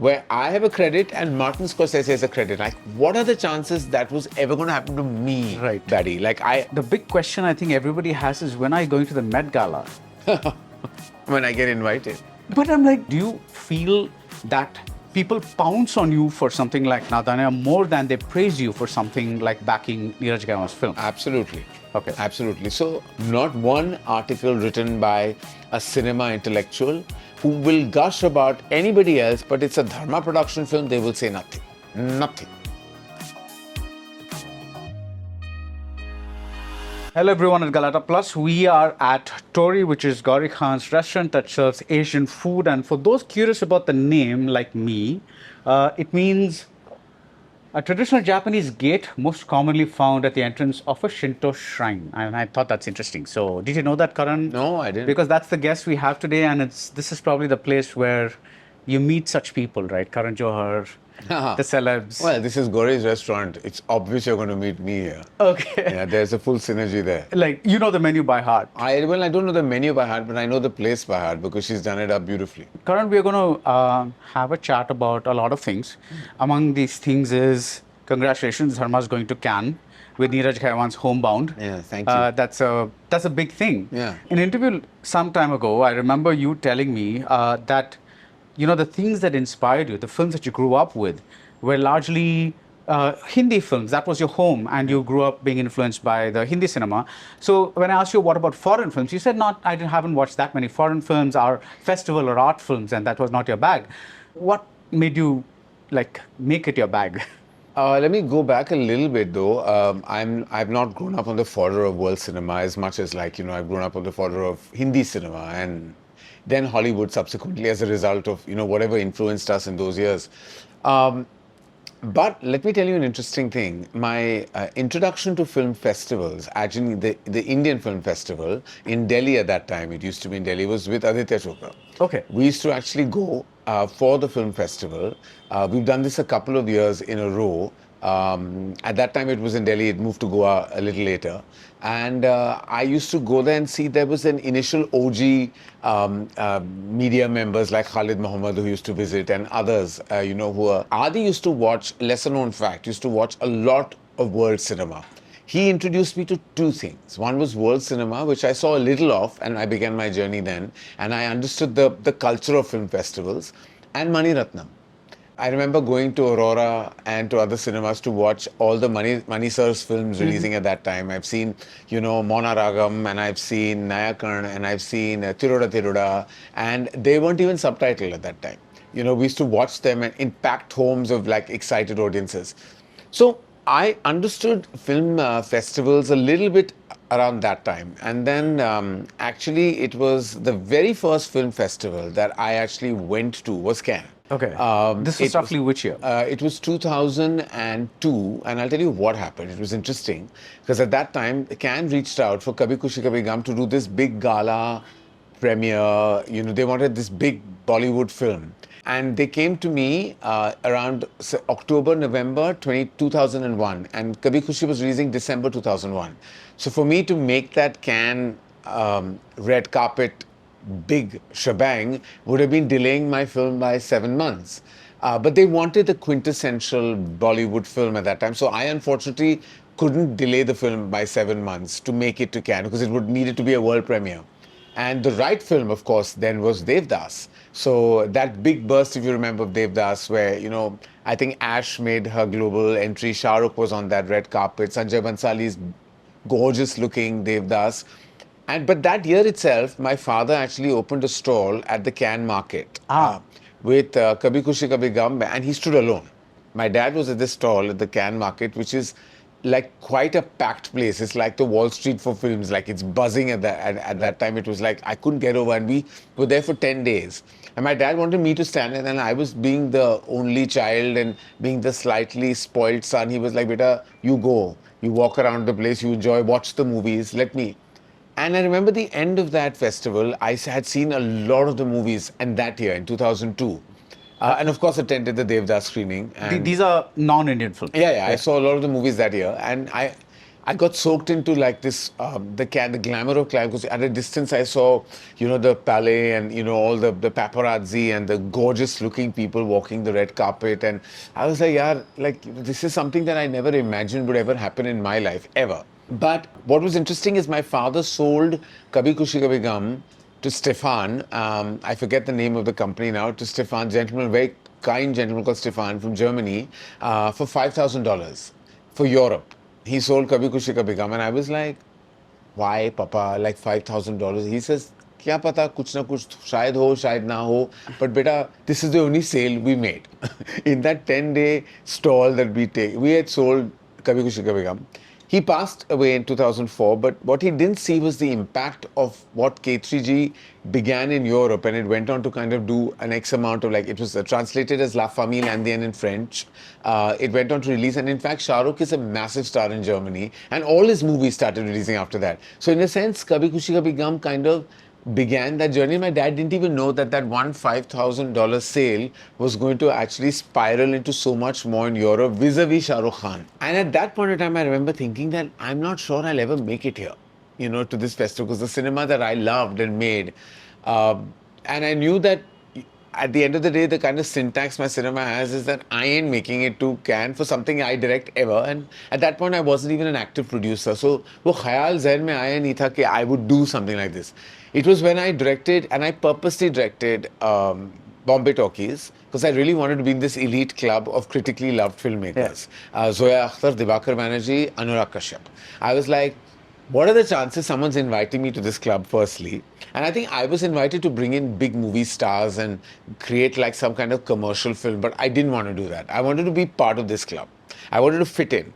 where I have a credit and Martin Scorsese has a credit. Like, what are the chances that was ever going to happen to me, Right. Daddy? The big question I think everybody has is when are you going to the Met Gala? when I get invited. But I'm like, do you feel that people pounce on you for something like Nadanya more than they praise you for something like backing Neeraj Gaiwan's film? Absolutely. Okay. Absolutely. So, not one article written by a cinema intellectual who will gush about anybody else, but it's a Dharma production film, they will say nothing. Nothing. Hello everyone at Galatta Plus. We are at Tori, which is Gori Khan's restaurant that serves Asian food. And for those curious about the name, like me, it means a traditional Japanese gate most commonly found at the entrance of a Shinto shrine. And I thought that's interesting. So did you know that, Karan? No, I didn't. Because that's the guest we have today, and this is probably the place where you meet such people, right? Karan Johar, the celebs. Well, this is Gori's restaurant. It's obvious you're going to meet me here. Okay. Yeah, there's a full synergy there. Like, you know the menu by heart. I don't know the menu by heart, but I know the place by heart because she's done it up beautifully. Karan, we're going to have a chat about a lot of things. Among these things is, congratulations, Dharma's going to Cannes with Neeraj Gaiwan's Homebound. Yeah, thank you. That's a big thing. Yeah. In an interview some time ago, I remember you telling me that, you know, the things that inspired you, the films that you grew up with, were largely Hindi films. That was your home, and you grew up being influenced by the Hindi cinema. So when I asked you what about foreign films, you said haven't watched that many foreign films or festival or art films, and that was not your bag. What made you make it your bag? Let me go back a little bit though. I've not grown up on the fodder of world cinema as much as I've grown up on the fodder of Hindi cinema and then Hollywood subsequently as a result of whatever influenced us in those years. But let me tell you an interesting thing. My introduction to film festivals, actually the Indian Film Festival in Delhi at that time, it used to be in Delhi, was with Aditya Chopra. Okay. We used to actually go for the film festival. We've done this a couple of years in a row. At that time it was in Delhi, it moved to Goa a little later. And I used to go there and see there was an initial OG media members like Khalid Muhammad who used to visit and others, who are... Adi used to watch, lesser known fact, used to watch a lot of world cinema. He introduced me to two things. One was world cinema, which I saw a little of, and I began my journey then. And I understood the culture of film festivals, and Mani Ratnam. I remember going to Aurora and to other cinemas to watch all the Mani Sir's films releasing at that time. I've seen, Mona Ragam, and I've seen Nayakarn, and I've seen Tiroda Tiroda, and they weren't even subtitled at that time. We used to watch them in packed homes of excited audiences. So I understood film festivals a little bit around that time. And then actually it was the very first film festival that I actually went to was Cannes. Okay. This was roughly which year? It was 2002, and I'll tell you what happened. It was interesting because at that time, Cannes reached out for Kabhi Khushi Kabhi Gham to do this big gala premiere. They wanted this big Bollywood film. And they came to me around October, November 2001, and Kabhi Khushi was releasing December 2001. So for me to make that Cannes red carpet big shebang would have been delaying my film by 7 months. But they wanted the quintessential Bollywood film at that time. So I unfortunately couldn't delay the film by 7 months to make it to Cannes because it would needed to be a world premiere. And the right film, of course, then was Devdas. So that big burst, if you remember, of Devdas, where, I think Ash made her global entry. Shah Rukh was on that red carpet. Sanjay Bansali's gorgeous looking Devdas. But that year itself, my father actually opened a stall at the Cannes market with Kabhi Khushi Kabhi Gham, and he stood alone. My dad was at this stall at the Cannes market, which is quite a packed place. It's like the Wall Street for films. It's buzzing at that time. It was I couldn't get over, and we were there for 10 days. And my dad wanted me to stand, and then I was being the only child and being the slightly spoiled son. He was like, "Beta, you go. You walk around the place. You enjoy. Watch the movies. Let me." And I remember the end of that festival, I had seen a lot of the movies in that year, in 2002. And of course attended the Devdas screening. And These are non-Indian films. Yeah, I saw a lot of the movies that year. And I got soaked into like this, the glamour of crime, because at a distance I saw, the palais and, all the paparazzi and the gorgeous looking people walking the red carpet. And I was like, yeah, like this is something that I never imagined would ever happen in my life, ever. But what was interesting is my father sold Kabhi Khushi Kabhi Gum to Stefan. I forget the name of the company now. To Stefan, gentleman, very kind gentleman called Stefan from Germany, for $5,000 for Europe. He sold Kabhi Khushi Kabhi Gum, and I was like, why, Papa? Like $5,000. He says, क्या पता कुछ ना कुछ शायद हो शायद ना हो, but beta, this is the only sale we made. In that 10-day stall that we had sold Kabhi Khushi Kabhi Gum. He passed away in 2004, but what he didn't see was the impact of what K3G began in Europe, and it went on to kind of do an X amount of, like, it was translated as La Famille Indienne in French. It went on to release, and in fact, Shah Rukh is a massive star in Germany, and all his movies started releasing after that. So in a sense, Kabhi Khushi Kabhi Gum kind of began that journey. My dad didn't even know that one $5,000 sale was going to actually spiral into so much more in Europe vis-a-vis Shah Rukh Khan. And at that point in time, I remember thinking that I'm not sure I'll ever make it here, to this festival, because the cinema that I loved and made, and I knew that at the end of the day, the kind of syntax my cinema has is that I ain't making it to Cannes for something I direct ever. And at that point, I wasn't even an active producer. So, वो ख्याल ज़हन में आया नहीं था कि I would do something like this. It was when I directed, and I purposely directed Bombay Talkies, because I really wanted to be in this elite club of critically loved filmmakers. Zoya Akhtar, Dibakar Banerjee, Anurag Kashyap. I was like, what are the chances someone's inviting me to this club, firstly? And I think I was invited to bring in big movie stars and create like some kind of commercial film, but I didn't want to do that. I wanted to be part of this club. I wanted to fit in.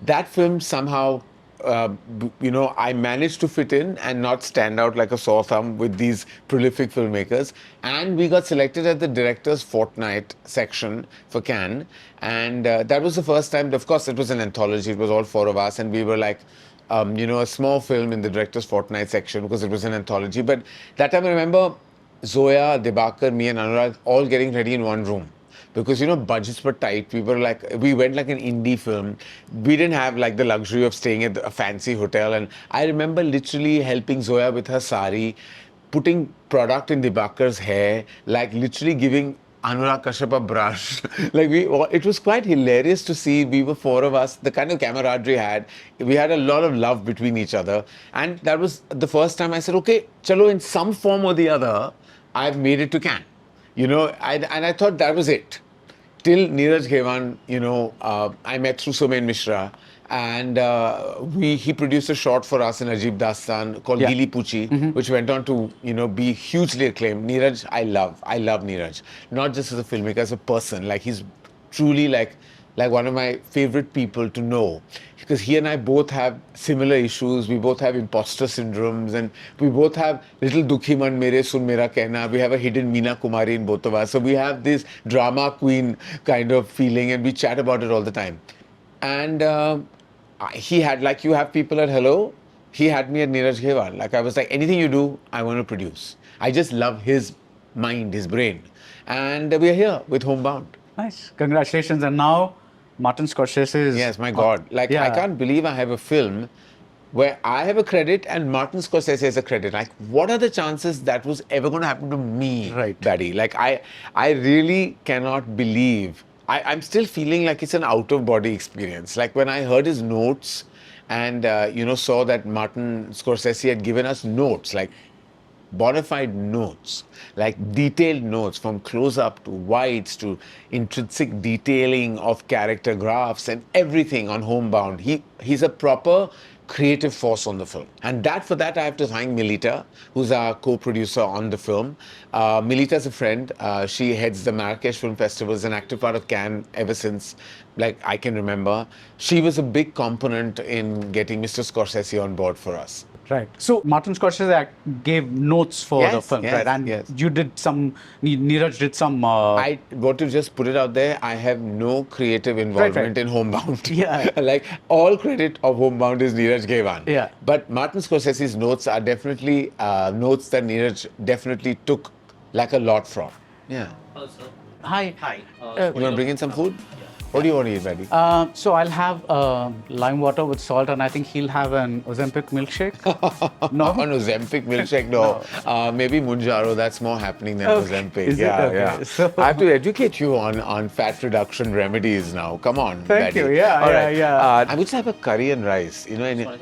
That film somehow, I managed to fit in and not stand out like a sore thumb with these prolific filmmakers. And we got selected at the Director's Fortnight section for Cannes. And that was the first time, of course, it was an anthology. It was all four of us. And we were like, a small film in the Director's Fortnight section because it was an anthology. But that time I remember Zoya, Dibakar, me and Anurag all getting ready in one room. Because, budgets were tight. We went like an indie film. We didn't have like the luxury of staying at a fancy hotel. And I remember literally helping Zoya with her sari, putting product in Dibakar's hair, like literally giving Anurag Kashyap a brush. It was quite hilarious to see. We were four of us, the kind of camaraderie we had a lot of love between each other. And that was the first time I said, okay, chalo, in some form or the other, I've made it to Cannes. And I thought that was it. Till Neeraj Ghewan, I met through Somen Mishra, and he produced a short for us in Ajib Dastan called Gili Puchi, which went on to be hugely acclaimed. Neeraj, I love Neeraj, not just as a filmmaker, as a person. Like, he's truly like one of my favorite people to know, because he and I both have similar issues. We both have imposter syndromes, and we both have little dukhi man mere sun mera kehna. We have a hidden Meena Kumari in both of us. So we have this drama queen kind of feeling, and we chat about it all the time. And he had, like you have people at Hello, he had me at Neeraj Ghewan. Like, I was like, anything you do, I want to produce. I just love his mind, his brain. And we're here with Homebound. Nice. Congratulations. And now Martin Scorsese is... Yes, my God. I can't believe I have a film where I have a credit and Martin Scorsese has a credit. Like, what are the chances that was ever going to happen to me, right, Daddy? Like, I really cannot believe. I'm still feeling like it's an out-of-body experience. Like, when I heard his notes and, saw that Martin Scorsese had given us notes, like bona fide notes, like detailed notes from close-up to wides to intrinsic detailing of character graphs and everything on Homebound. He's a proper creative force on the film. And for that I have to thank Milita, who's our co-producer on the film. Milita's a friend. She heads the Marrakesh Film Festival, is an active part of Cannes ever since, like, I can remember. She was a big component in getting Mr. Scorsese on board for us. Right. So Martin Scorsese gave notes for the film, right? And you did Neeraj did some... I want to just put it out there, I have no creative involvement in Homebound. Yeah. Like, all credit of Homebound is Neeraj Ghewan. Yeah. But Martin Scorsese's notes are definitely notes that Neeraj definitely took like a lot from. Yeah. Also, Hi. hi. You want to bring in some food? What do you want to eat, buddy? So I'll have lime water with salt, and I think he'll have an Ozempic milkshake. No? An Ozempic milkshake? No. Maybe Munjaro. That's more happening than Okay. Ozempic. Is it? Yeah, Okay. yeah. So- I have to educate you on fat reduction remedies now. Come on, Thank buddy. you. Yeah, All yeah, right. yeah. I would say have a curry and rice. You know,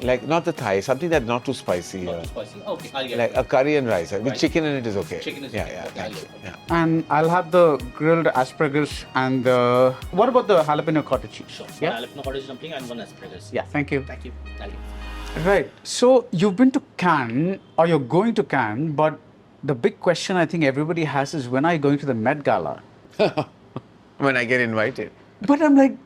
like not the Thai, something that's not too spicy. Not too spicy. Okay, I'll get Like it. a curry and rice. With Right. chicken in it is okay. Chicken is yeah, okay. yeah. Okay, Thank I'll you. get it. Yeah. And I'll have the grilled asparagus and the... What about the jalapeno cottage cheese? Sure. Yeah? One jalapeno cottage dumpling and one asparagus. Yeah, thank you. Thank you. Thank you. Right. So you've been to Cannes, or you're going to Cannes, but the big question I think everybody has is, when are you going to the Met Gala? When I get invited. But I'm like,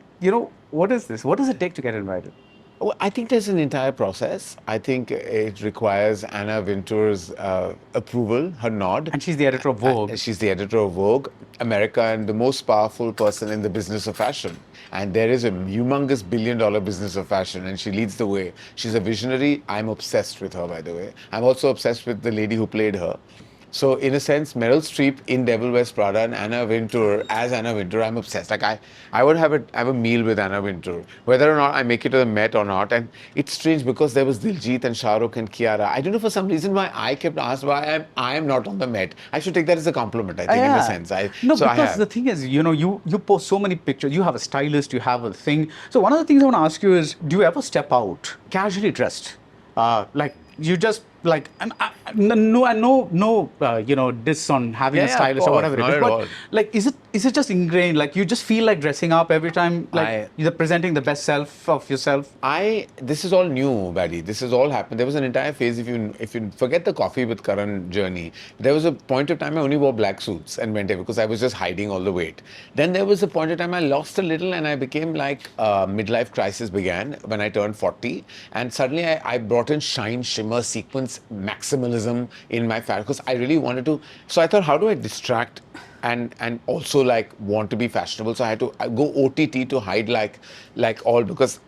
what is this? What does it take to get invited? Well, I think there's an entire process. I think it requires Anna Wintour's approval, her nod. And she's the editor of Vogue. She's the editor of Vogue, America, and the most powerful person in the business of fashion. And there is a humongous billion-dollar business of fashion, and she leads the way. She's a visionary. I'm obsessed with her, by the way. I'm also obsessed with the lady who played her. So, in a sense, Meryl Streep in Devil Wears Prada and Anna Wintour as Anna Wintour, I'm obsessed. Like I would have a meal with Anna Wintour, whether or not I make it to the Met or not. And it's strange because there was Diljit and Shah Rukh and Kiara. I don't know for some reason why I kept asked why I am not on the Met. I should take that as a compliment. I think in a sense. Because the thing is, you post so many pictures. You have a stylist. You have a thing. So one of the things I want to ask you is, do you ever step out casually dressed, like you just like, and no diss on having a stylist or whatever it is, but like, is it just ingrained? Like, you just feel like dressing up every time, like you're presenting the best self of yourself? This is all new, Baddy. This has all happened. There was an entire phase, if you forget the coffee with Karan journey, there was a point of time I only wore black suits and went there because I was just hiding all the weight. Then there was a point of time I lost a little and I became like, midlife crisis began when I turned 40. And suddenly I brought in shine, shimmer, sequence, maximalism in my fashion because I really wanted to. So I thought, how do I distract and also like want to be fashionable? So I had to go OTT to hide like all, because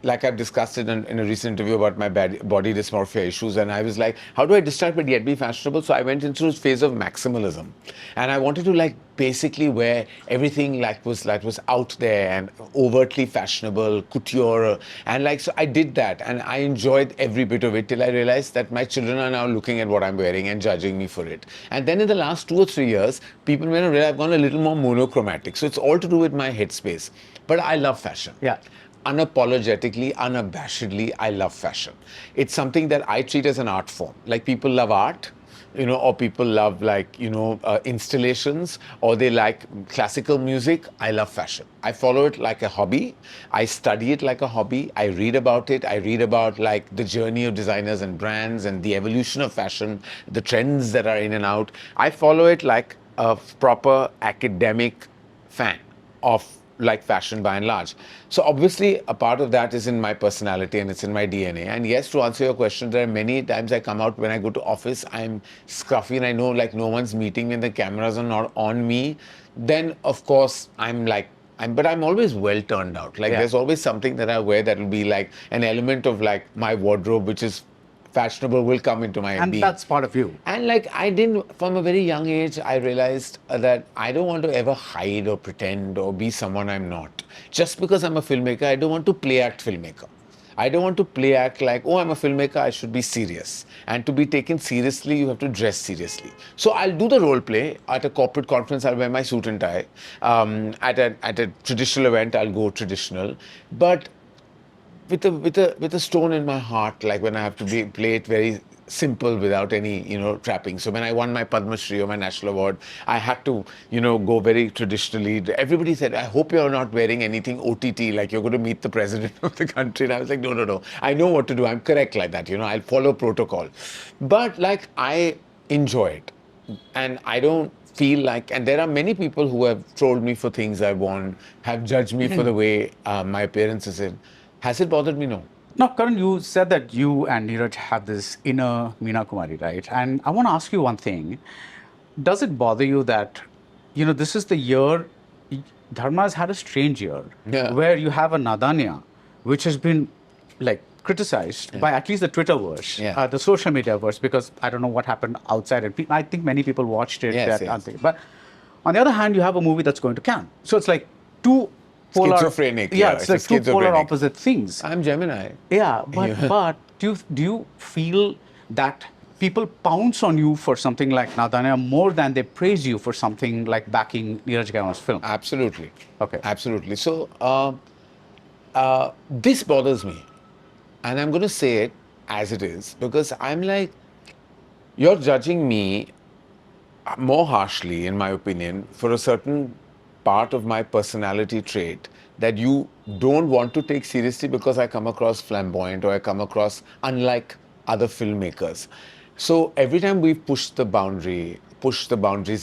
like I've discussed it in a recent interview about my body dysmorphia issues, and I was like, how do I distract but yet be fashionable? So I went into this phase of maximalism, and I wanted to like basically wear everything like was out there and overtly fashionable, couture, and like, so I did that, and I enjoyed every bit of it till I realized that my children are now looking at what I'm wearing and judging me for it. And then in the last 2 or 3 years, people may not realize I've gone a little more monochromatic. So it's all to do with my headspace. But I love fashion. Yeah. Unapologetically, unabashedly, I love fashion. It's something that I treat as an art form. Like people love art, or people love like, installations, or they like classical music. I love fashion. I follow it like a hobby. I study it like a hobby. I read about it. I read about like the journey of designers and brands and the evolution of fashion, the trends that are in and out. I follow it like a proper academic fan of like fashion by and large. So obviously a part of that is in my personality and it's in my DNA. And yes, to answer your question, there are many times I come out when I go to office, I'm scruffy and I know like no one's meeting me and the cameras are not on me. Then of course but I'm always well turned out. Like there's always something that I wear that will be like an element of like my wardrobe, which is fashionable, will come into my And being. that's part of you. And like from a very young age, I realized that I don't want to ever hide or pretend or be someone I'm not. Just because I'm a filmmaker, I don't want to play act filmmaker. I don't want to play act like, oh, I'm a filmmaker, I should be serious. And to be taken seriously, you have to dress seriously. So I'll do the role play. At a corporate conference, I'll wear my suit and tie. At a traditional event, I'll go traditional. But with a stone in my heart, like when I have to play it very simple without any, trapping. So when I won my Padma Shri or my national award, I had to, go very traditionally. Everybody said, I hope you're not wearing anything OTT, like you're going to meet the president of the country. And I was like, no. I know what to do. I'm correct like that. I'll follow protocol. But like, I enjoy it. And I don't feel like, and there are many people who have trolled me for things I've worn, have judged me for the way my appearance is in. Has it bothered me? No. Now, Karan, you said that you and Neeraj have this inner Meena Kumari, right? And I want to ask you one thing. Does it bother you that, this is the year, Dharma has had a strange year, where you have a Nadanya, which has been like criticized by at least the Twitterverse, the social media verse, because I don't know what happened outside. And I think many people watched it. Yes. But on the other hand, you have a movie that's going to Cannes. So it's like two Schizophrenic, yeah, it's it's a like two polar schizophrenic. opposite things. I'm Gemini. Yeah, but do you feel that people pounce on you for something like Nadanya more than they praise you for something like backing Neeraj Khanna's film? Absolutely. Okay. Absolutely. So this bothers me, and I'm going to say it as it is because I'm like, you're judging me more harshly, in my opinion, for a certain part of my personality trait that you don't want to take seriously because I come across flamboyant or I come across unlike other filmmakers. So every time we've pushed the boundaries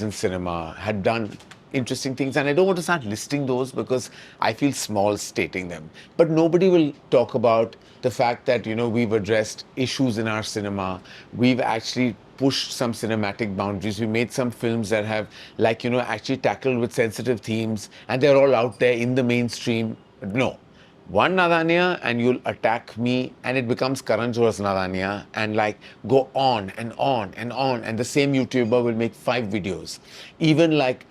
in cinema, had done interesting things, and I don't want to start listing those because I feel small stating them. But nobody will talk about the fact that, we've addressed issues in our cinema. We've actually pushed some cinematic boundaries. We made some films that have, actually tackled with sensitive themes, and they're all out there in the mainstream. No. One Nadanya and you'll attack me, and it becomes Karan Johar's Nadanya, and go on and on and on, and the same YouTuber will make 5 videos. Even like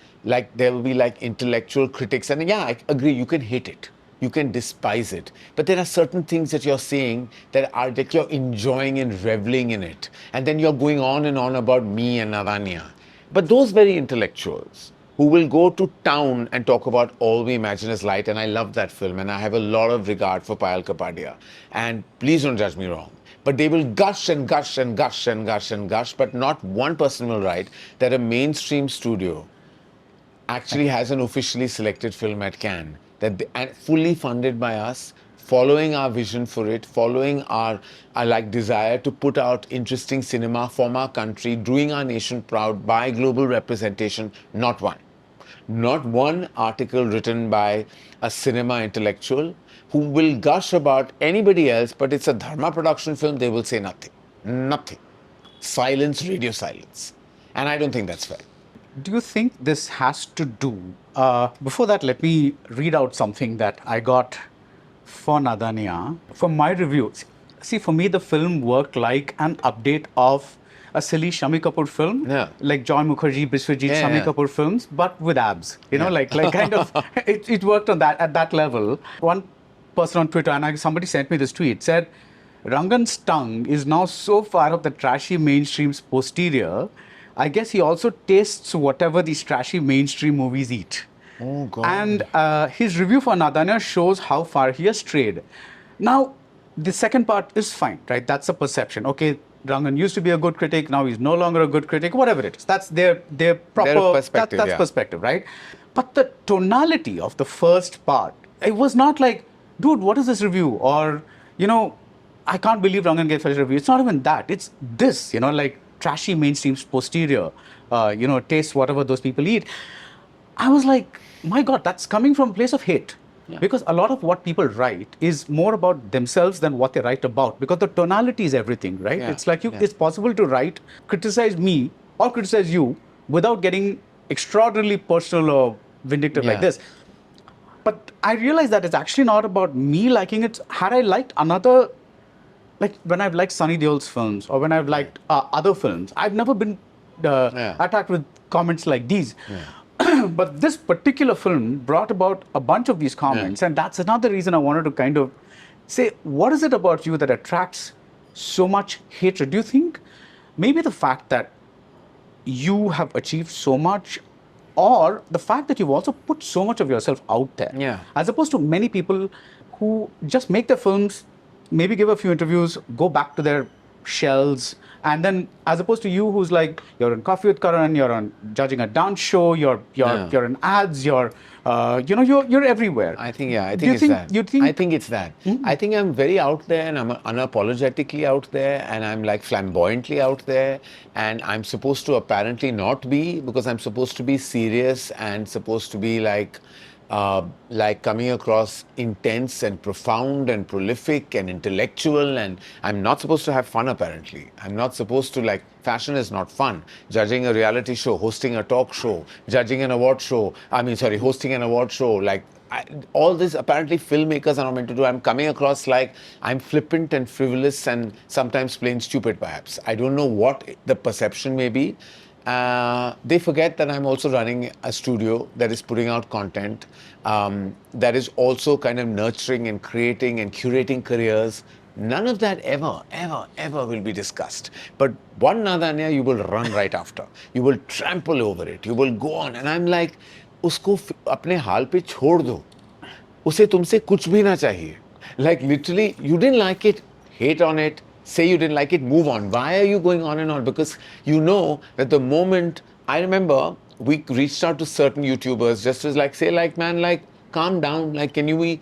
there will be intellectual critics, and yeah, I agree, you can hate it. You can despise it. But there are certain things that you're saying that you're enjoying and reveling in it. And then you're going on and on about me and Naranya. But those very intellectuals who will go to town and talk about All We Imagine Is Light, and I love that film, and I have a lot of regard for Payal Kapadia. And please don't judge me wrong. But they will gush and gush and gush and gush and gush, but not one person will write that a mainstream studio actually has an officially selected film at Cannes and fully funded by us, following our vision for it, following our desire to put out interesting cinema from our country, doing our nation proud by global representation. Not one. Not one article written by a cinema intellectual who will gush about anybody else, but it's a Dharma production film, they will say nothing. Nothing. Silence, radio silence. And I don't think that's fair. Do you think this has to do? Before that, let me read out something that I got for Nadanya. For my review, see, for me, the film worked like an update of a silly Shami Kapoor film, like Joy Mukherjee, Biswajit, Shami Kapoor films, but with abs. You know, like kind of, it worked on that at that level. One person on Twitter, and somebody sent me this tweet, said, Rangan's tongue is now so far up the trashy mainstream's posterior, I guess he also tastes whatever these trashy mainstream movies eat. Oh, God. And his review for Nadanya shows how far he has strayed. Now, the second part is fine, right? That's a perception. Okay, Rangan used to be a good critic, now he's no longer a good critic, whatever it is. That's their proper perspective, that's perspective, right? But the tonality of the first part, it was not like, dude, what is this review? Or, I can't believe Rangan gave such a review. It's not even that. It's this, like trashy mainstream's posterior, taste whatever those people eat. I was like, my God, that's coming from a place of hate. Yeah. Because a lot of what people write is more about themselves than what they write about. Because the tonality is everything, right? Yeah. It's like it's possible to criticize me or criticize you without getting extraordinarily personal or vindictive like this. But I realized that it's actually not about me liking it. Had I liked another, like when I've liked Sunny Deol's films or when I've liked other films, I've never been attacked with comments like these. Yeah. But this particular film brought about a bunch of these comments, and that's another reason I wanted to kind of say, what is it about you that attracts so much hatred? Do you think maybe the fact that you have achieved so much, or the fact that you've also put so much of yourself out there, as opposed to many people who just make their films, maybe give a few interviews, go back to their shells, and then as opposed to you, who's like, you're in Coffee with Karan, you're on judging a dance show, you're in ads, you're everywhere. I think it's that. I think it's that. Mm-hmm. I think I'm very out there, and I'm unapologetically out there, and I'm like flamboyantly out there, and I'm supposed to apparently not be, because I'm supposed to be serious and supposed to be like coming across intense and profound and prolific and intellectual, and I'm not supposed to have fun apparently. I'm not supposed to fashion is not fun. Judging a reality show, hosting a talk show, judging an award show, hosting an award show, all this apparently filmmakers are not meant to do. I'm coming across like I'm flippant and frivolous and sometimes plain stupid perhaps. I don't know what the perception may be. They forget that I'm also running a studio that is putting out content, that is also kind of nurturing and creating and curating careers. None of that ever will be discussed. But one Nadanya you will run right after. You will trample over it. You will go on. And I'm like, उसको अपने हाल पे छोड़ दो. उसे तुमसे कुछ भी ना चाहिए. Like literally, you didn't like it, hate on it, say you didn't like it, move on. Why are you going on and on? Because you know that the moment, I remember we reached out to certain YouTubers just as like, say like, man, like, calm down, like, can we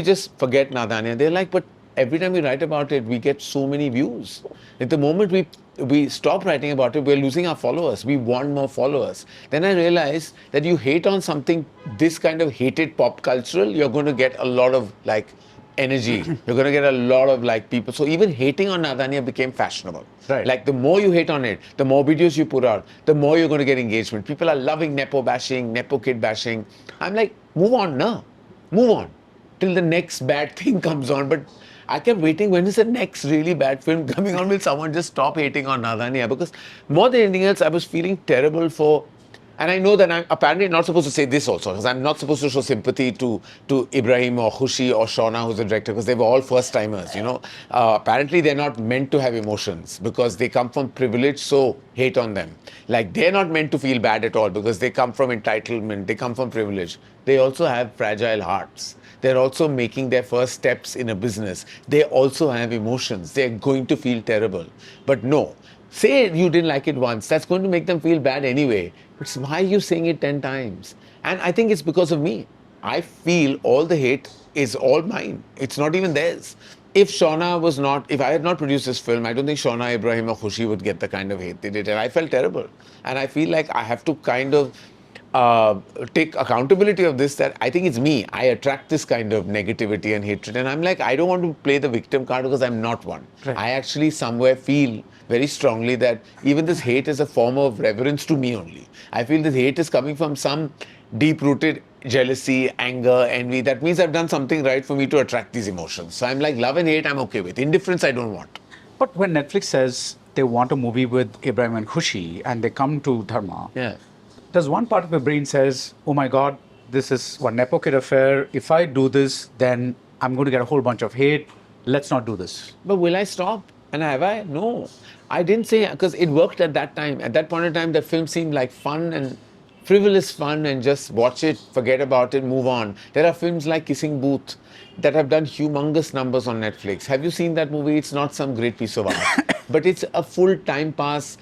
just forget Nadanya? They're like, but every time we write about it, we get so many views. At the moment we stop writing about it, we're losing our followers. We want more followers. Then I realized that you hate on something, this kind of hated pop cultural, you're going to get a lot of like energy. You're going to get a lot of like people. So even hating on Nadanya became fashionable. Right. Like the more you hate on it, the more videos you put out, the more you're going to get engagement. People are loving Nepo bashing, Nepo kid bashing. I'm like, move on, no. Move on till the next bad thing comes on. But I kept waiting, when is the next really bad film coming on? Will someone just stop hating on Nadanya? Because more than anything else, I was feeling terrible for. And I know that I'm apparently not supposed to say this also, because I'm not supposed to show sympathy to Ibrahim or Khushi or Shauna, who's the director, because they were all first timers, you know. Apparently, they're not meant to have emotions because they come from privilege, so hate on them. Like, they're not meant to feel bad at all because they come from entitlement, they come from privilege. They also have fragile hearts. They're also making their first steps in a business. They also have emotions. They're going to feel terrible. But no, say you didn't like it once. That's going to make them feel bad anyway. But why are you saying it 10 times? And I think it's because of me. I feel all the hate is all mine. It's not even theirs. If I had not produced this film, I don't think Shauna, Ibrahim or Khushi would get the kind of hate they did. And I felt terrible. And I feel like I have to kind of take accountability of this, that I think it's me. I attract this kind of negativity and hatred. And I'm like, I don't want to play the victim card because I'm not one. Right. I actually somewhere feel very strongly that even this hate is a form of reverence to me only. I feel this hate is coming from some deep-rooted jealousy, anger, envy. That means I've done something right for me to attract these emotions. So I'm like, love and hate, I'm okay with. Indifference, I don't want. But when Netflix says they want a movie with Ibrahim and Khushi and they come to Dharma, Yeah. does one part of your brain says, oh my God, this is one Nepo kid affair. If I do this, then I'm going to get a whole bunch of hate. Let's not do this. But will I stop? And have I? No. I didn't say, because it worked at that time. At that point in time, the film seemed like fun and frivolous fun, and just watch it, forget about it, move on. There are films like Kissing Booth that have done humongous numbers on Netflix. Have you seen that movie? It's not some great piece of art, but it's a full time pass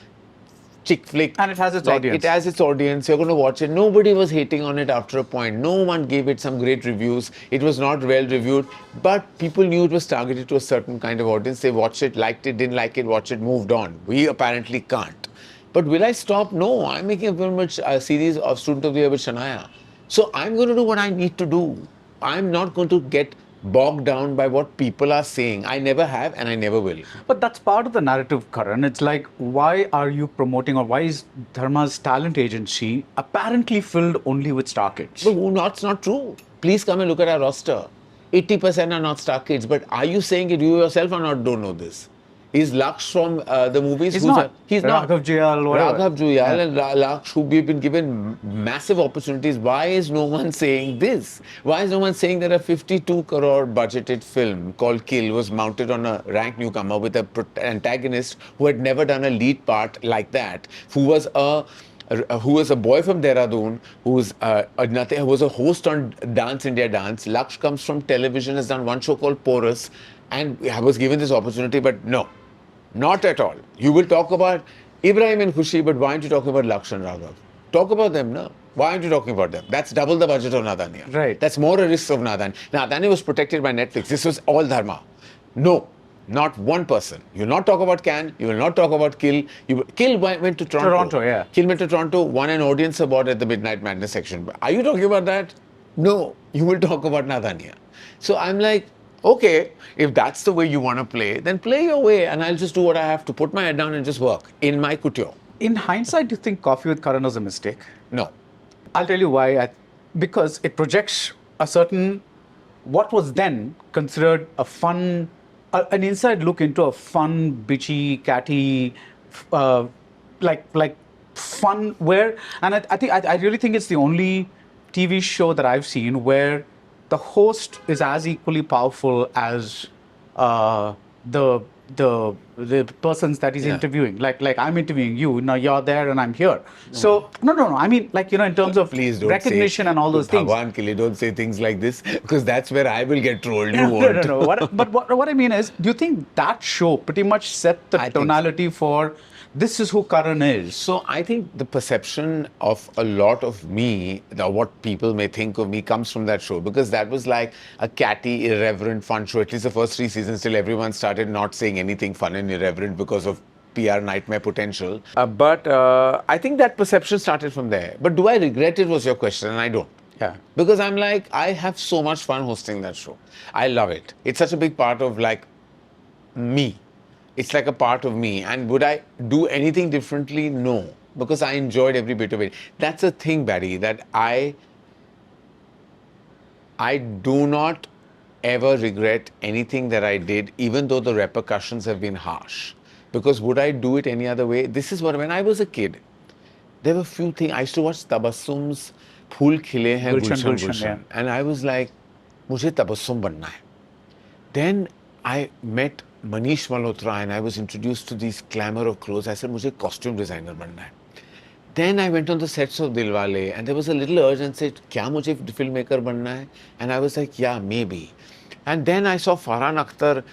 chick flick. And it has its audience. It has its audience. You're going to watch it. Nobody was hating on it after a point. No one gave it some great reviews. It was not well reviewed, but people knew it was targeted to a certain kind of audience. They watched it, liked it, didn't like it, watched it, moved on. We apparently can't. But will I stop? No. I'm making a film with a series of Student of the Year with Shania. So I'm going to do what I need to do. I'm not going to get bogged down by what people are saying. I never have and I never will. But that's part of the narrative, Karan. It's like, why are you promoting, or why is Dharma's talent agency apparently filled only with star kids? But that's not true. Please come and look at our roster. 80% are not star kids. But are you saying it you yourself or not don't know this? Is Laksh from the movies? He's not. He's not. Raghav Juyal, whatever. Raghav Juyal and Laksh, who we've been given massive opportunities. Why is no one saying this? Why is no one saying that a 52 crore budgeted film called Kill was mounted on a rank newcomer with an antagonist who had never done a lead part like that, who was a boy from Dehradun, who was a host on Dance India Dance. Laksh comes from television, has done one show called Porous, and I was given this opportunity, but no, not at all. You will talk about Ibrahim and Khushi, but why aren't you talking about Laksh and Raghav? Talk about them, no? Why aren't you talking about them? That's double the budget of Nadanya. Right. That's more a risk of Nadanya. Nadanya was protected by Netflix. This was all Dharma. No. Not one person. You will not talk about Cannes. You will not talk about Kill. Kill went to Toronto. Toronto, yeah. Kill went to Toronto, won an audience award at the Midnight Madness section. Are you talking about that? No. You will talk about Nadanya. So I'm like, okay, if that's the way you want to play, then play your way, and I'll just do what I have to, put my head down and just work in my couture. In hindsight, do you think Coffee with Karan was a mistake? No. I'll tell you why. Because it projects a certain, what was then considered a fun, an inside look into a fun, bitchy, catty, like fun where, and I really think it's the only TV show that I've seen where the host is as equally powerful as uh, the the persons that he's Yeah. interviewing. Like I'm interviewing you, now you're there and I'm here. So no. I mean, like, in terms of Please don't recognition say, and all those things. Bhagwan ke liye, don't say things like this, because that's where I will get trolled. You No, won't. no. What I mean is, do you think that show pretty much set the I think so. tonality for this is who Karan is? So I think the perception of a lot of me, what people may think of me, comes from that show, because that was like a catty, irreverent, fun show. At least the first 3 seasons, till everyone started not saying anything fun and irreverent because of PR nightmare potential. But I think that perception started from there. But do I regret it was your question, and I don't. Yeah. Because I'm like, I have so much fun hosting that show. I love it. It's such a big part of like me. It's like a part of me. And would I do anything differently? No. Because I enjoyed every bit of it. That's the thing, Barry, that I do not ever regret anything that I did, even though the repercussions have been harsh. Because would I do it any other way? This is what, when I was a kid, there were few things. I used to watch Tabassum's Phool Khile Hain Gulshan Gulshan, yeah. and I was like, mujhe Tabassum banna hai. Then I met Manish Malhotra and I was introduced to this glamour of clothes. I said, mujhe costume designer banna hai. Then I went on the sets of Dilwale and there was a little urge and said, kya mujhe filmmaker banna hai? And I was like, yeah, maybe. And then I saw Farhan Akhtar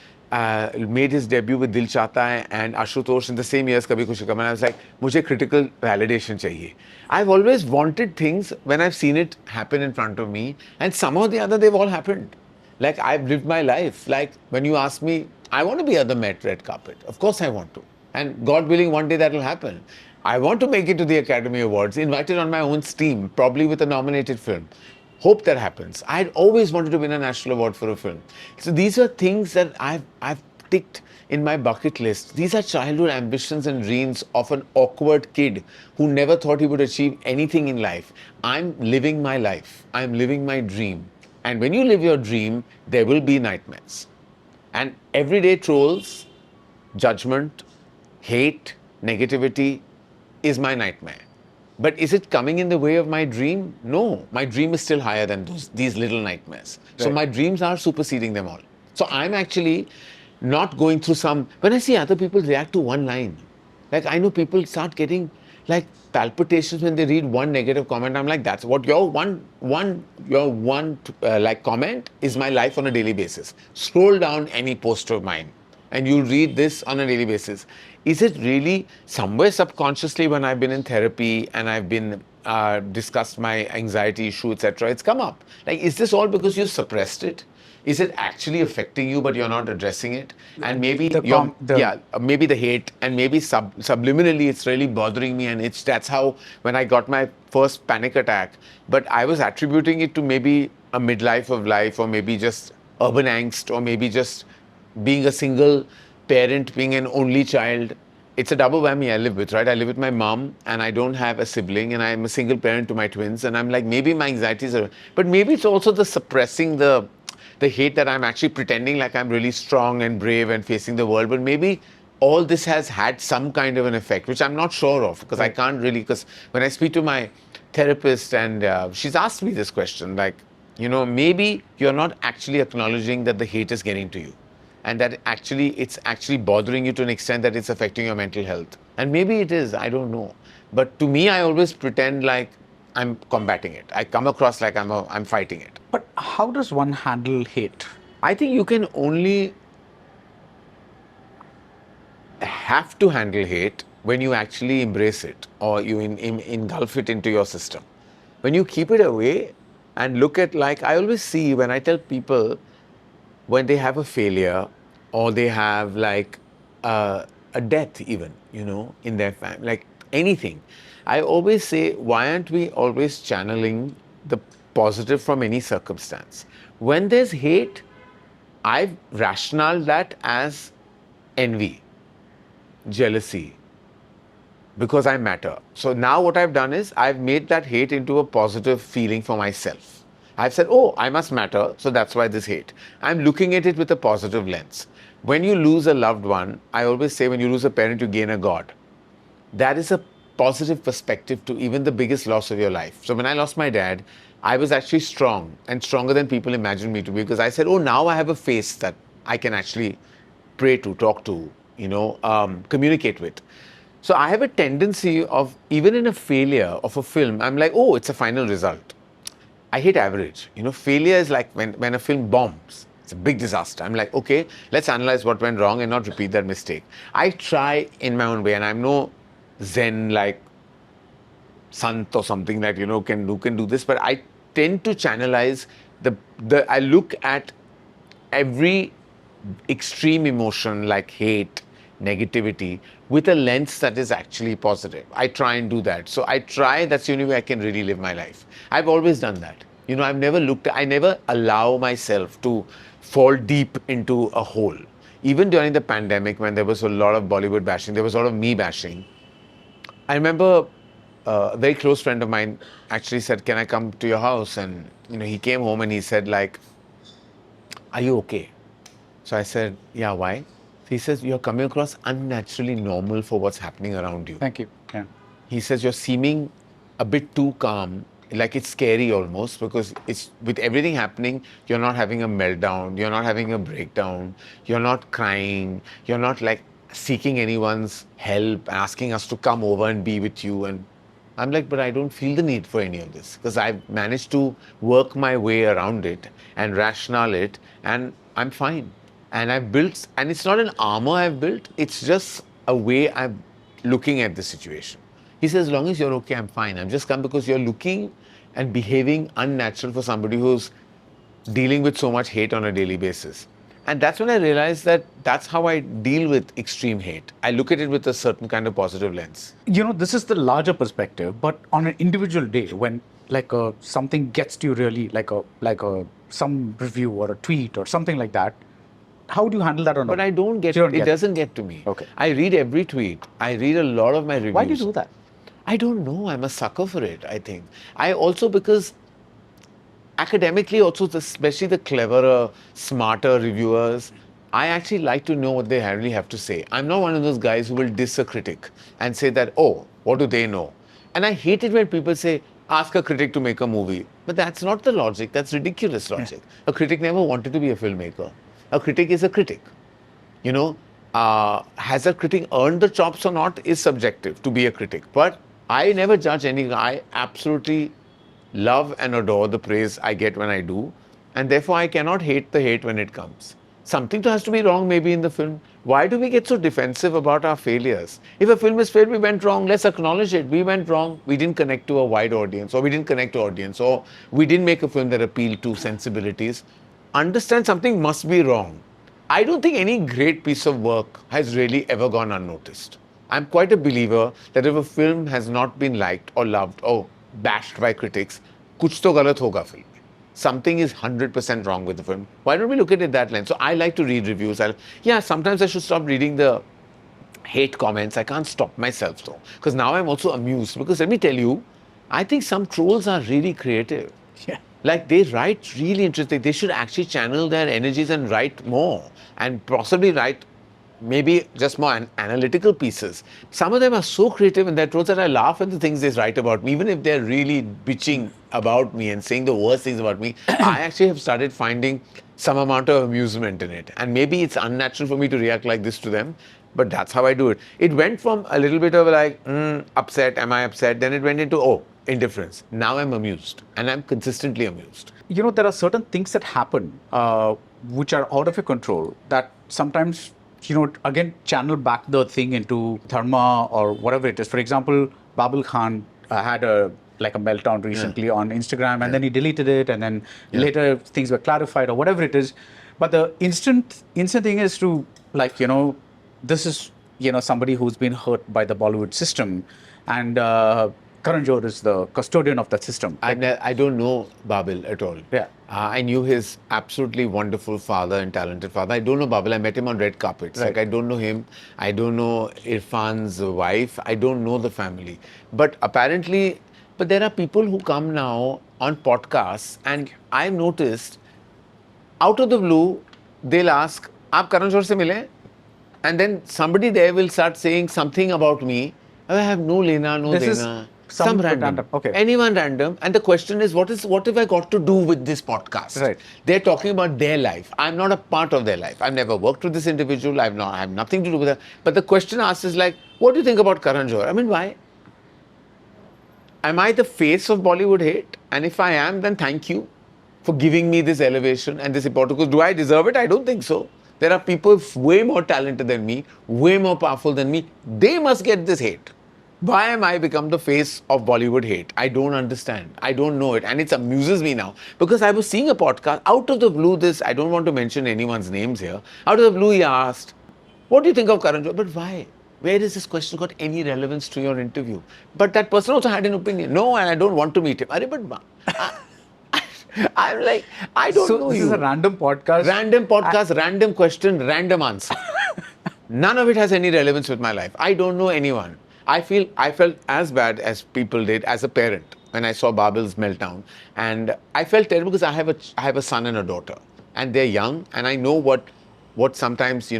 made his debut with Dil Chahta Hai and Ashutosh in the same year as Kabhi Khushi Kabhi. And I was like, mujhe critical validation chahiye. I've always wanted things when I've seen it happen in front of me, and somehow or the other they've all happened. Like, I've lived my life. Like, when you ask me, I want to be at the Met red carpet. Of course I want to. And God willing, one day that will happen. I want to make it to the Academy Awards, invited on my own steam, probably with a nominated film. Hope that happens. I'd always wanted to win a national award for a film. So these are things that I've ticked in my bucket list. These are childhood ambitions and dreams of an awkward kid who never thought he would achieve anything in life. I'm living my life. I'm living my dream. And when you live your dream, there will be nightmares. And everyday trolls, judgment, hate, negativity is my nightmare. But is it coming in the way of my dream? No. My dream is still higher than these little nightmares. So Right. my dreams are superseding them all. So I'm actually not going through some... When I see other people react to one line, like I know people start getting like palpitations when they read one negative comment. I'm like, that's what your one like comment is my life on a daily basis. Scroll down any post of mine and you'll read this on a daily basis. Is it really somewhere subconsciously when I've been in therapy and I've been discussed my anxiety issue, etc., it's come up. Like, is this all because you suppressed it? Is it actually affecting you, but you're not addressing it? And maybe maybe the hate, and maybe subliminally it's really bothering me, and that's how when I got my first panic attack. But I was attributing it to maybe a midlife of life, or maybe just urban angst, or maybe just being a single parent, being an only child. It's a double whammy I live with, right? I live with my mom and I don't have a sibling, and I'm a single parent to my twins, and I'm like, maybe my anxieties are, but maybe it's also the suppressing the hate, that I'm actually pretending like I'm really strong and brave and facing the world. But maybe all this has had some kind of an effect, which I'm not sure of, because I can't really, because when I speak to my therapist and she's asked me this question, like, maybe you're not actually acknowledging that the hate is getting to you, and that actually it's actually bothering you to an extent that it's affecting your mental health. And maybe it is, I don't know. But to me, I always pretend like I'm combating it. I come across like I'm fighting it. But how does one handle hate? I think you can only have to handle hate when you actually embrace it, or you engulf it into your system. When you keep it away and look at, like, I always see when I tell people when they have a failure or they have like a death even, in their family, like anything, I always say, why aren't we always channeling the positive from any circumstance? When there's hate, I've rationalized that as envy, jealousy, because I matter. So now what I've done is I've made that hate into a positive feeling for myself. I've said, oh, I must matter, so that's why this hate. I'm looking at it with a positive lens. When you lose a loved one, I always say when you lose a parent, you gain a God. That is a positive perspective to even the biggest loss of your life. So when I lost my dad, I was actually strong and stronger than people imagined me to be, because I said, oh, now I have a face that I can actually pray to, talk to, communicate with. So I have a tendency of, even in a failure of a film, I'm like, oh, it's a final result. I hate average. Failure is like when a film bombs. It's a big disaster. I'm like, okay, let's analyze what went wrong and not repeat that mistake. I try in my own way, and I'm no Zen like Sant or something that can do this, but I tend to channelize I look at every extreme emotion like hate, negativity, with a lens that is actually positive. I try and do that. So that's the only way I can really live my life. I've always done that. I never allow myself to fall deep into a hole. Even during the pandemic, when there was a lot of Bollywood bashing, there was a lot of me bashing. I remember a very close friend of mine actually said, can I come to your house? And, he came home and he said, like, are you okay? So I said, yeah, why? He says, you're coming across unnaturally normal for what's happening around you. Thank you. Yeah. He says, you're seeming a bit too calm, like it's scary almost, because it's with everything happening, you're not having a meltdown, you're not having a breakdown, you're not crying, you're not like seeking anyone's help, asking us to come over and be with you. And I'm like, but I don't feel the need for any of this, because I've managed to work my way around it and rationale it, and I'm fine. And I've built, and it's not an armor I've built, it's just a way I'm looking at the situation. He says, as long as you're okay, I'm fine. I'm just come because you're looking and behaving unnatural for somebody who's dealing with so much hate on a daily basis. And that's when I realized that that's how I deal with extreme hate. I look at it with a certain kind of positive lens. This is the larger perspective, but on an individual day, when something gets to you really, some review or a tweet or something like that, how do you handle that? But I don't get it. It doesn't get to me. Okay. I read every tweet. I read a lot of my reviews. Why do you do that? I don't know. I'm a sucker for it, I think. I also, because academically also, especially the cleverer, smarter reviewers, I actually like to know what they really have to say. I'm not one of those guys who will diss a critic and say that, oh, what do they know? And I hate it when people say, ask a critic to make a movie. But that's not the logic. That's ridiculous logic. Yeah. A critic never wanted to be a filmmaker. A critic is a critic. Has a critic earned the chops or not is subjective to be a critic. But I never judge any. I absolutely love and adore the praise I get when I do. And therefore, I cannot hate the hate when it comes. Something has to be wrong maybe in the film. Why do we get so defensive about our failures? If a film is failed, we went wrong, let's acknowledge it. We went wrong. We didn't connect to a wide audience, or we didn't connect to audience, or we didn't make a film that appealed to sensibilities. Understand something must be wrong. I don't think any great piece of work has really ever gone unnoticed. I'm quite a believer that if a film has not been liked or loved or bashed by critics, kuch to galat hoga film. Something is 100% wrong with the film. Why don't we look at it that lens? So I like to read reviews. Sometimes I should stop reading the hate comments. I can't stop myself though, because now I'm also amused. Because let me tell you, I think some trolls are really creative. Yeah. Like, they write really interesting. They should actually channel their energies and write more, and possibly write maybe just more analytical pieces. Some of them are so creative in their trolls that I laugh at the things they write about me, even if they're really bitching about me and saying the worst things about me. I actually have started finding some amount of amusement in it. And maybe it's unnatural for me to react like this to them, but that's how I do it. It went from a little bit of like, upset, am I upset? Then it went into, oh, indifference. Now I'm amused, and I'm consistently amused. There are certain things that happen which are out of your control that sometimes, again, channel back the thing into dharma or whatever it is. For example, Babul Khan had a meltdown recently on Instagram, and then he deleted it, and then later things were clarified or whatever it is. But the instant thing is to, this is, somebody who's been hurt by the Bollywood system, and Karan Johar is the custodian of that system. I don't know Babil at all. Yeah. I knew his absolutely wonderful father and talented father. I don't know Babil. I met him on red carpets. Right. Like, I don't know him. I don't know Irfan's wife. I don't know the family. But apparently, there are people who come now on podcasts, and I've noticed, out of the blue, they'll ask, "Aap Karan Johar se mile?" And then somebody there will start saying something about me. I have no lena, no This is dena. some Some random. random, okay. Anyone random. And the question is, what have I got to do with this podcast? Right. They're talking about their life. I'm not a part of their life. I've never worked with this individual. I have nothing to do with that. But the question asked is like, what do you think about Karan Johar? I mean, why? Am I the face of Bollywood hate? And if I am, then thank you for giving me this elevation and this importance. Because do I deserve it? I don't think so. There are people way more talented than me, way more powerful than me. They must get this hate. Why am I become the face of Bollywood hate? I don't understand. I don't know it. And it amuses me now. Because I was seeing a podcast, out of the blue, I don't want to mention anyone's names here. Out of the blue, he asked, what do you think of Karan Johar? But why? Where is this question got any relevance to your interview? But that person also had an opinion. No, and I don't want to meet him. I'm like, I don't know this you. is a random podcast. Random podcast, random question, random answer. None of it has any relevance with my life. I don't know anyone. I felt as bad as people did as a parent when I saw Babil's meltdown. And I felt terrible because I have a son and a daughter. And they're young, and I know what sometimes,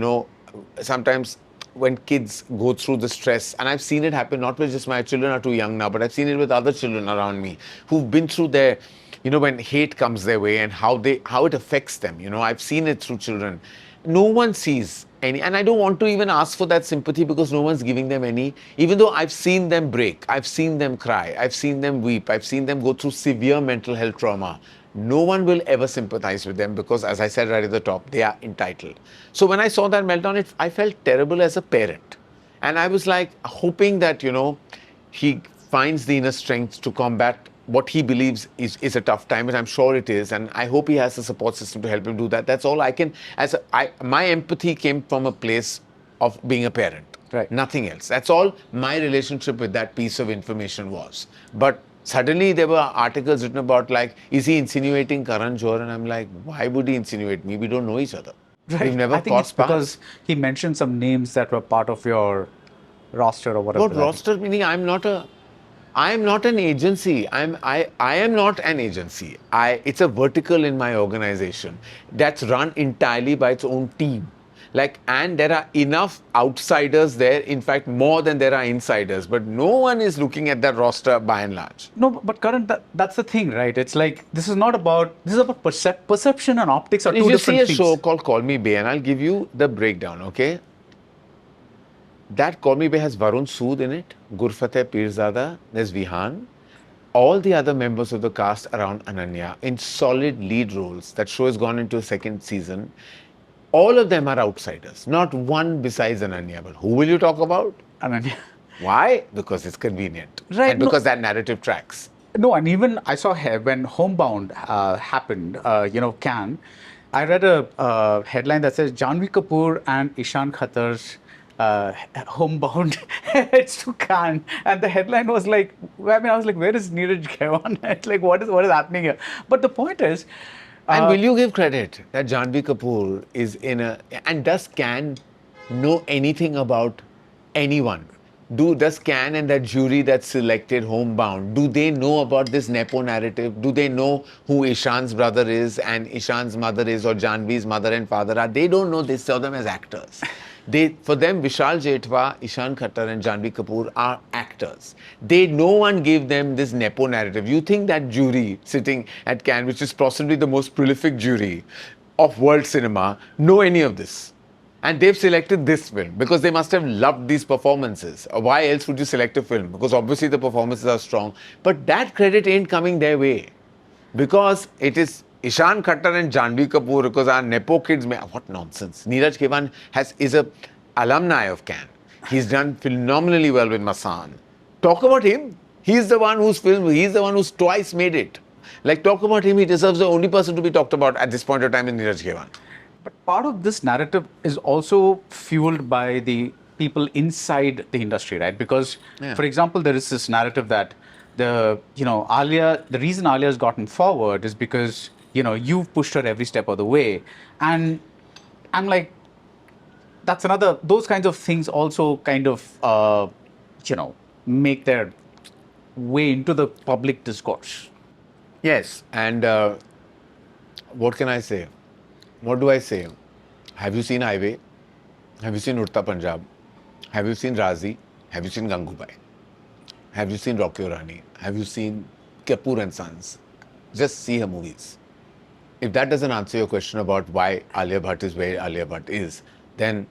sometimes when kids go through the stress, and I've seen it happen, not with just my children are too young now, but I've seen it with other children around me who've been through their, when hate comes their way and how it affects them. I've seen it through children. No one sees any, and I don't want to even ask for that sympathy because no one's giving them any, even though I've seen them break, I've seen them cry, I've seen them weep, I've seen them go through severe mental health trauma. No one will ever sympathize with them because, as I said right at the top, they are entitled. So when I saw that meltdown, I felt terrible as a parent. And I was like hoping that, he finds the inner strength to combat what he believes is a tough time, and I'm sure it is. And I hope he has the support system to help him do that. That's all I can. My empathy came from a place of being a parent. Right. Nothing else. That's all my relationship with that piece of information was. But suddenly there were articles written about like, is he insinuating Karan Johar? And I'm like, why would he insinuate me? We don't know each other. Right. We've never I think it's crossed because paths. he mentioned some names that were part of your roster or whatever. What roster meaning? I am not an agency. I am not an agency. It's a vertical in my organization that's run entirely by its own team. And there are enough outsiders there, in fact, more than there are insiders. But no one is looking at that roster by and large. No, but Karan, that's the thing, right? It's like, this is about perception and optics are If two you different see a things. show called Call Me Bay, and I'll give you the breakdown, okay? That Call Me Bay has Varun Sood in it, Gurfateh Pirzada, there's Vihan, all the other members of the cast around Ananya in solid lead roles. That show has gone into a second season. All of them are outsiders, not one besides Ananya. But who will you talk about? Ananya. Why? Because it's convenient. Right, And because that narrative tracks. No, and even I saw when Homebound happened, Can, I read a headline that says Janhvi Kapoor and Ishan Khatter's Homebound heads to Cannes, and the headline was like, I was like, where is Neeraj Khaiwan? It's like, what is happening here? But the point is, And will you give credit that Janhvi Kapoor is and does Can know anything about anyone? Does Can and that jury that selected Homebound, do they know about this Nepo narrative? Do they know who Ishan's brother is and Ishan's mother is, or Janhvi's mother and father are? They don't know. They saw them as actors. For them, Vishal Jethwa, Ishan Khattar and Janhvi Kapoor are actors. No one gave them this Nepo narrative. You think that jury sitting at Cannes, which is possibly the most prolific jury of world cinema, know any of this? And they've selected this film because they must have loved these performances. Why else would you select a film? Because obviously the performances are strong. But that credit ain't coming their way. Because it is Ishan Khattar and Janhvi Kapoor, because our Nepo kids, what nonsense. Neeraj Khaiwan is a alumni of Cannes. He's done phenomenally well with Masan. Talk about him. He's the one who's twice made it. Talk about him. He deserves the only person to be talked about at this point of time in Neeraj Khaiwan. but part of this narrative is also fueled by the people inside the industry, right? Because, for example, there is this narrative that the reason Alia has gotten forward is because, you've pushed her every step of the way. And I'm like, those kinds of things also kind of, make their way into the public discourse. Yes, and what can I say? What do I say? Have you seen Highway? Have you seen Urta Punjab? Have you seen Razi? Have you seen Gangubai? Have you seen Rocky Rani? Have you seen Kapoor and Sons? Just see her movies. If that doesn't answer your question about why Alia Bhatt is where Alia Bhatt is, then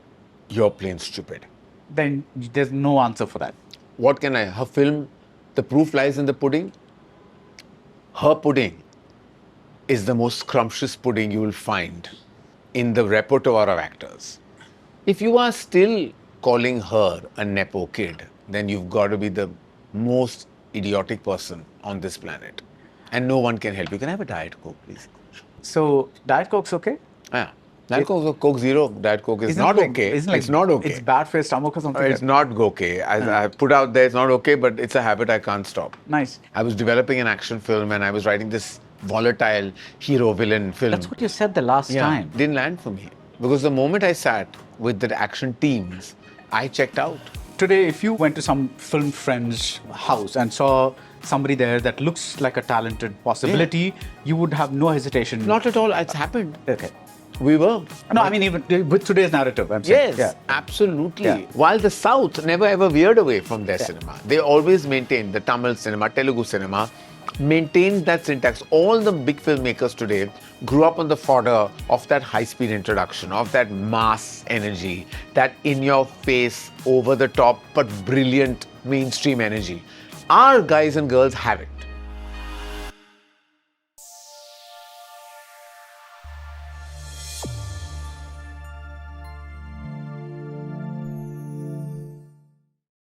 you're plain stupid. Then there's no answer for that. What can I? Her film, the proof lies in the pudding. Her pudding is the most scrumptious pudding you will find in the repertoire of actors. If you are still calling her a Nepo kid, then you've got to be the most idiotic person on this planet. And no one can help you. Can I have a Diet Coke, please? So Diet Coke's okay? Yeah. Diet Coke Zero, Diet Coke is Isn't not Coke- okay. isn't like- It's not okay. It's bad for your stomach or something? It's not okay. I put out there, it's not okay, but it's a habit I can't stop. Nice. I was developing an action film and I was writing this volatile hero-villain film. That's what you said the last time. Didn't land for me. Because the moment I sat with the action teams, I checked out. Today, if you went to some film friend's house and saw somebody there that looks like a talented possibility, you would have no hesitation. Not at all. It's happened. Okay. We were. No, I mean, even with today's narrative, I'm saying. Yes, Yeah. absolutely. Yeah. While the South never ever veered away from their cinema. They always maintained the Tamil cinema, Telugu cinema, maintained that syntax. All the big filmmakers today grew up on the fodder of that high-speed introduction, of that mass energy, that in-your-face, over-the-top, but brilliant mainstream energy. Our guys and girls have it.